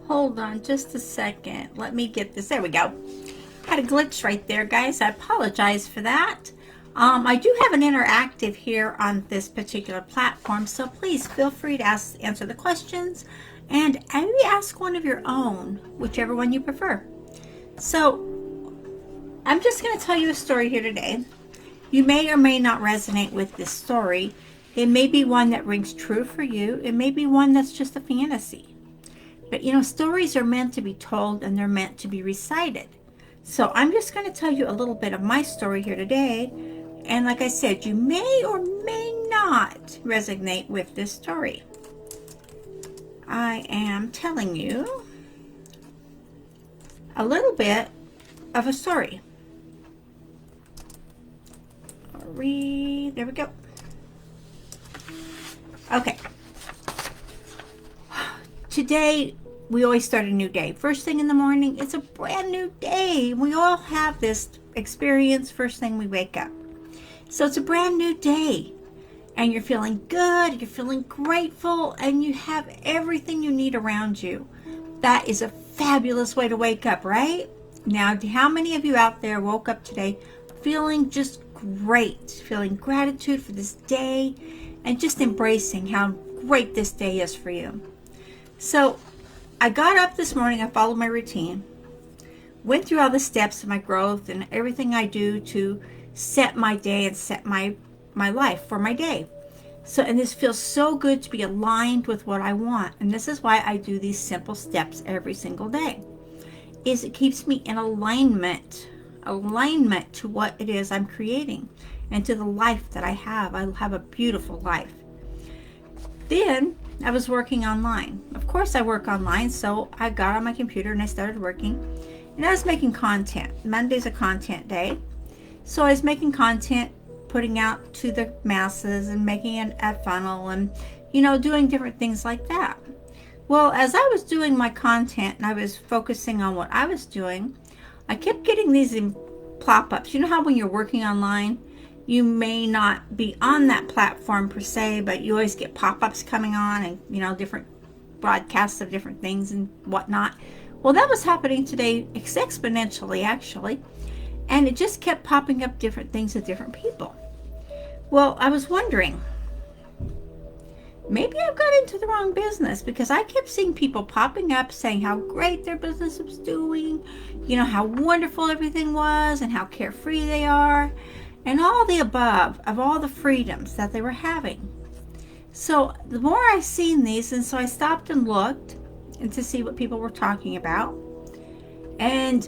Hold on just a second. Let me get this. There we go. Had a glitch right there, guys. I apologize for that. I do have an interactive here on this particular platform, so please feel free to answer the questions and maybe ask one of your own, whichever one you prefer. So I'm just going to tell you a story here today. You may or may not resonate with this story. It may be one that rings true for you. It may be one that's just a fantasy. But stories are meant to be told and they're meant to be recited. So I'm just going to tell you a little bit of my story here today. And like I said, you may or may not resonate with this story. I am telling you a little bit of a story. There we go. Okay. Today, we always start a new day. First thing in the morning, it's a brand new day. We all have this experience first thing we wake up. So it's a brand new day. And you're feeling good, you're feeling grateful, and you have everything you need around you. That is a fabulous way to wake up, right? Now, how many of you out there woke up today feeling just great, feeling gratitude for this day, and just embracing how great this day is for you? So I got up this morning, I followed my routine, went through all the steps of my growth and everything I do to set my day and set my life for my day. And this feels so good to be aligned with what I want. And this is why I do these simple steps every single day. It keeps me in alignment to what it is I'm creating and to the life that I have. I have a beautiful life. Then I was working online. Of course I work online, so I got on my computer and I started working. And I was making content. Monday's a content day. So I was making content, putting out to the masses and making a funnel and, doing different things like that. Well, as I was doing my content and I was focusing on what I was doing, I kept getting these pop-ups. You know how when you're working online, you may not be on that platform per se, but you always get pop-ups coming on and, different broadcasts of different things and whatnot. Well, that was happening today exponentially, actually. And it just kept popping up different things with different people. Well, I was wondering, maybe I've got into the wrong business because I kept seeing people popping up saying how great their business was doing, how wonderful everything was and how carefree they are and all the above of all the freedoms that they were having. So the more I seen these, and so I stopped and looked and to see what people were talking about. And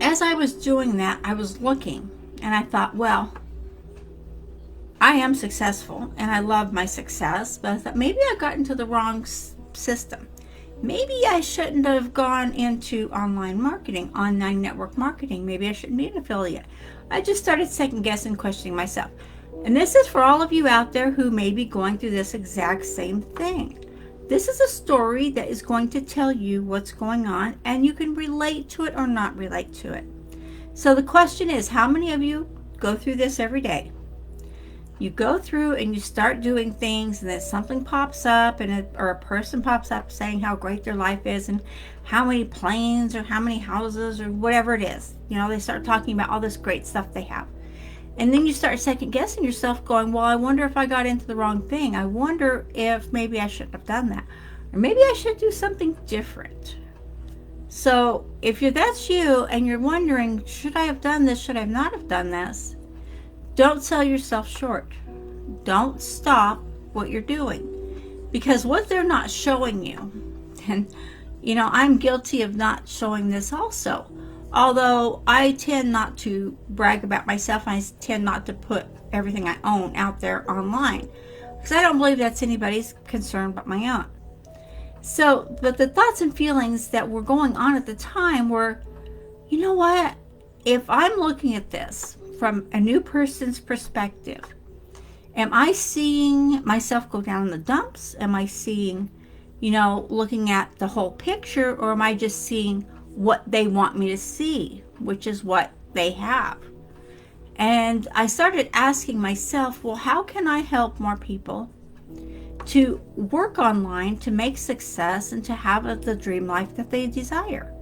as I was doing that, I was looking and I thought, well, I am successful and I love my success, but I thought maybe I got into the wrong system. Maybe I shouldn't have gone into online marketing, online network marketing. Maybe I shouldn't be an affiliate. I just started second guessing, questioning myself. And this is for all of you out there who may be going through this exact same thing. This is a story that is going to tell you what's going on, and you can relate to it or not relate to it. So the question is, how many of you go through this every day? You go through and you start doing things, and then something pops up, or a person pops up saying how great their life is, and how many planes or how many houses or whatever it is. They start talking about all this great stuff they have. And then you start second guessing yourself going, well, I wonder if I got into the wrong thing. I wonder if maybe I shouldn't have done that. Or maybe I should do something different. So if that's you and you're wondering, should I have done this? Should I not have done this? Don't sell yourself short. Don't stop what you're doing. Because what they're not showing you, and I'm guilty of not showing this also. Although I tend not to brag about myself, I tend not to put everything I own out there online because I don't believe that's anybody's concern but my own. So, but the thoughts and feelings that were going on at the time were, you know what? If I'm looking at this from a new person's perspective, am I seeing myself go down in the dumps? Am I seeing, looking at the whole picture, or am I just seeing what they want me to see, which is what they have? And I started asking myself, well, how can I help more people to work online, to make success, and to have the dream life that they desire.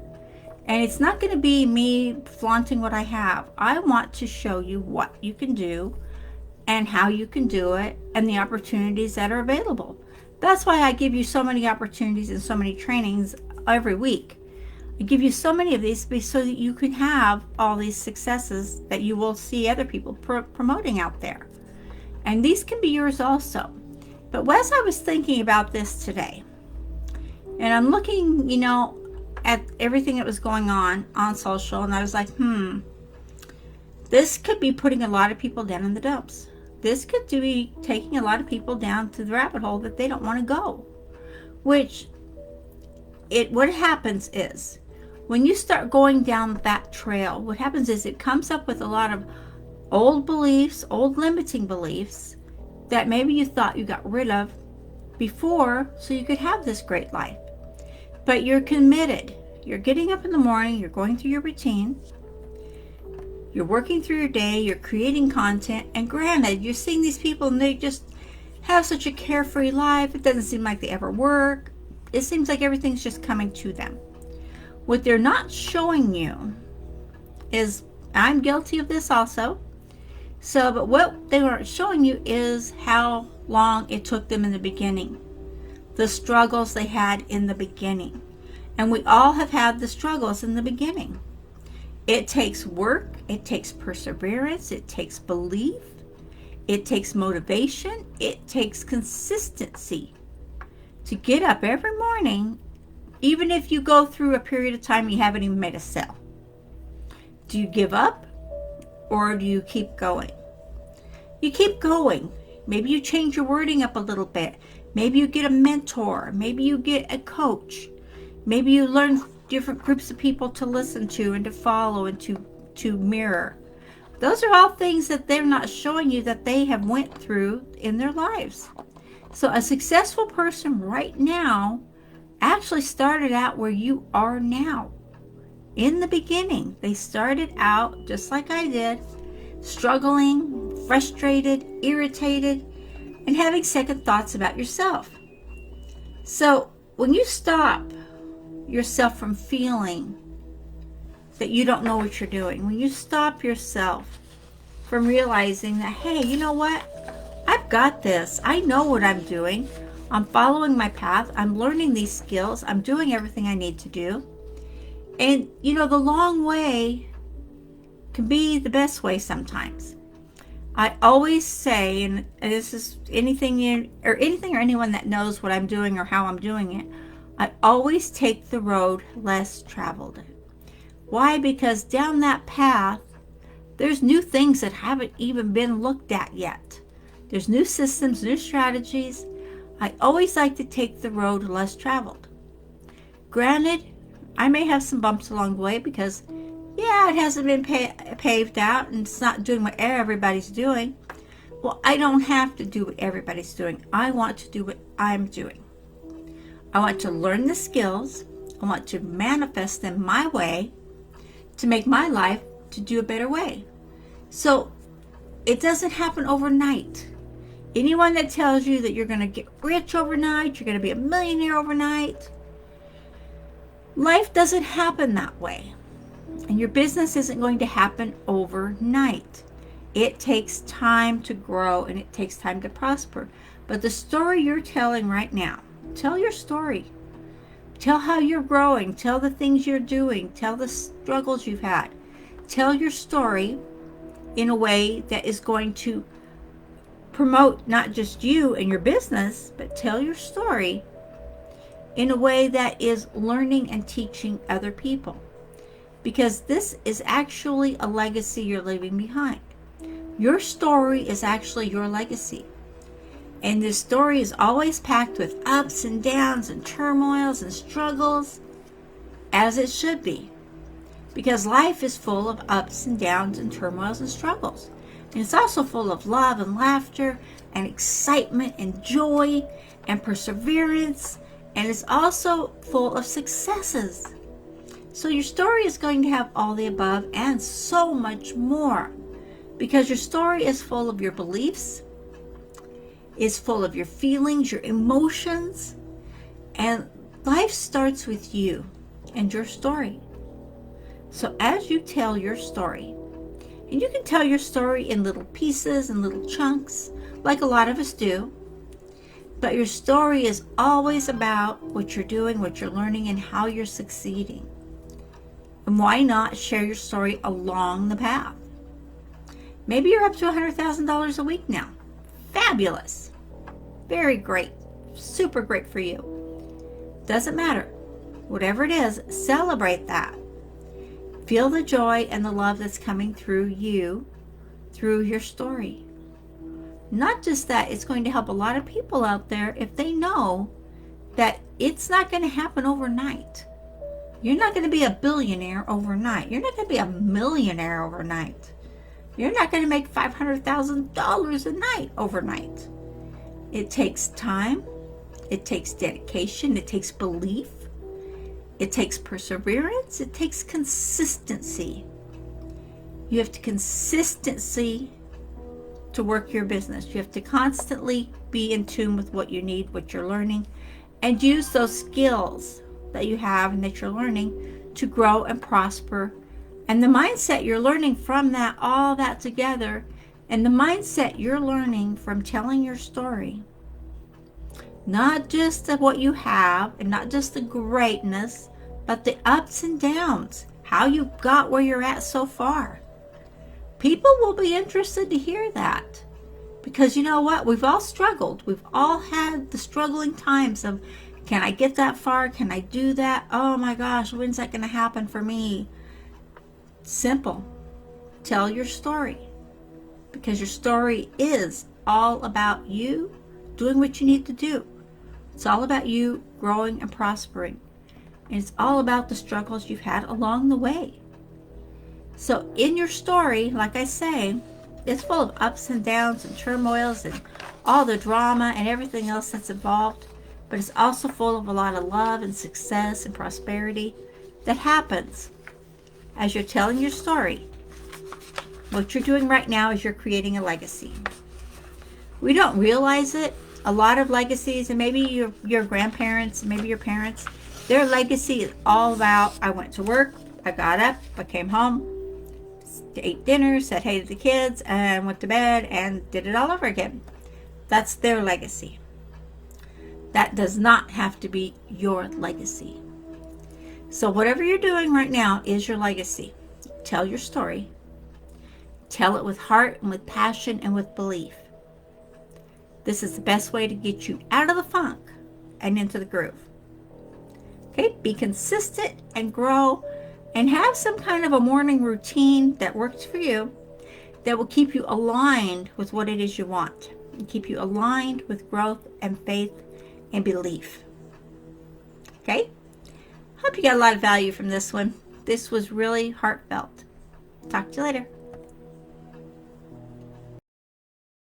And it's not going to be me flaunting what I have. I want to show you what you can do and how you can do it and the opportunities that are available. That's why I give you so many opportunities and so many trainings every week. I give you so many of these so that you can have all these successes that you will see other people promoting out there. And these can be yours also. But as I was thinking about this today, and I'm looking, at everything that was going on social, and I was like, this could be putting a lot of people down in the dumps. This could be taking a lot of people down to the rabbit hole that they don't want to go. What happens is, when you start going down that trail, what happens is it comes up with a lot of old beliefs, old limiting beliefs that maybe you thought you got rid of before so you could have this great life. But you're committed. You're getting up in the morning, you're going through your routine, you're working through your day, you're creating content, and granted, you're seeing these people and they just have such a carefree life. It doesn't seem like they ever work. It seems like everything's just coming to them. What they're not showing you is, I'm guilty of this also, but what they aren't showing you is how long it took them in the beginning, the struggles they had in the beginning. And we all have had the struggles in the beginning. It takes work, it takes perseverance, it takes belief, it takes motivation, it takes consistency to get up every morning, even if you go through a period of time you haven't even made a sale. Do you give up or do you keep going? You keep going. Maybe you change your wording up a little bit. Maybe you get a mentor. Maybe you get a coach. Maybe you learn different groups of people to listen to and to follow and to mirror. Those are all things that they're not showing you that they have went through in their lives. So a successful person right now actually started out where you are now. In the beginning, they started out just like I did, struggling, frustrated, irritated, and having second thoughts about yourself. So when you stop yourself from feeling that you don't know what you're doing, when you stop yourself from realizing that, hey, you know what? I've got this. I know what I'm doing. I'm following my path. I'm learning these skills. I'm doing everything I need to do. And, the long way can be the best way sometimes. I always say, and this is anything or anyone that knows what I'm doing or how I'm doing it, I always take the road less traveled. Why? Because down that path, there's new things that haven't even been looked at yet. There's new systems, new strategies. I always like to take the road less traveled. Granted, I may have some bumps along the way because, it hasn't been paved out and it's not doing what everybody's doing. Well, I don't have to do what everybody's doing. I want to do what I'm doing. I want to learn the skills. I want to manifest them my way to make my life to do a better way. So it doesn't happen overnight. Anyone that tells you that you're going to get rich overnight, you're going to be a millionaire overnight, life doesn't happen that way. And your business isn't going to happen overnight. It takes time to grow and it takes time to prosper. But the story you're telling right now, tell your story. Tell how you're growing. Tell the things you're doing. Tell the struggles you've had. Tell your story in a way that is going to promote not just you and your business, but tell your story in a way that is learning and teaching other people. Because this is actually a legacy you're leaving behind. Your story is actually your legacy. And this story is always packed with ups and downs and turmoils and struggles, as it should be. Because life is full of ups and downs and turmoils and struggles. And it's also full of love and laughter and excitement and joy and perseverance. And it's also full of successes. So your story is going to have all the above and so much more. Because your story is full of your beliefs. is full of your feelings, your emotions, and life starts with you and your story. So as you tell your story, and you can tell your story in little pieces and little chunks, like a lot of us do, but your story is always about what you're doing, what you're learning, and how you're succeeding. And why not share your story along the path? Maybe you're up to $100,000 a week now. Fabulous. Very great. Super great for you. Doesn't matter. Whatever it is, celebrate that. Feel the joy and the love that's coming through you, through your story. Not just that, it's going to help a lot of people out there if they know that it's not going to happen overnight. You're not going to be a billionaire overnight. You're not going to be a millionaire overnight. You're not going to make $500,000 a night overnight. It takes time. It takes dedication. It takes belief. It takes perseverance. It takes consistency. You have to consistency to work your business. You have to constantly be in tune with what you need, what you're learning, and use those skills that you have and that you're learning to grow and prosper. And the mindset you're learning from that, all that together, and the mindset you're learning from telling your story, not just of what you have and not just the greatness, but the ups and downs, how you got where you're at so far. People will be interested to hear that, because you know what? We've all struggled. We've all had the struggling times of, can I get that far? Can I do that? Oh my gosh, when's that going to happen for me? Simple. Tell your story, because your story is all about you doing what you need to do. It's all about you growing and prospering. And it's all about the struggles you've had along the way. So in your story, like I say, it's full of ups and downs and turmoils and all the drama and everything else that's involved. But it's also full of a lot of love and success and prosperity that happens as you're telling your story. What you're doing right now is you're creating a legacy. We don't realize it. A lot of legacies, and maybe your grandparents, and maybe your parents, their legacy is all about, I went to work, I got up, I came home, ate dinner, said hey to the kids, and went to bed and did it all over again. That's their legacy. That does not have to be your legacy. So whatever you're doing right now is your legacy. Tell your story. Tell it with heart and with passion and with belief. This is the best way to get you out of the funk and into the groove. Okay, be consistent and grow, and have some kind of a morning routine that works for you, that will keep you aligned with what it is you want, and keep you aligned with growth and faith and belief. Okay? Hope you got a lot of value from this one. This was really heartfelt. Talk to you later.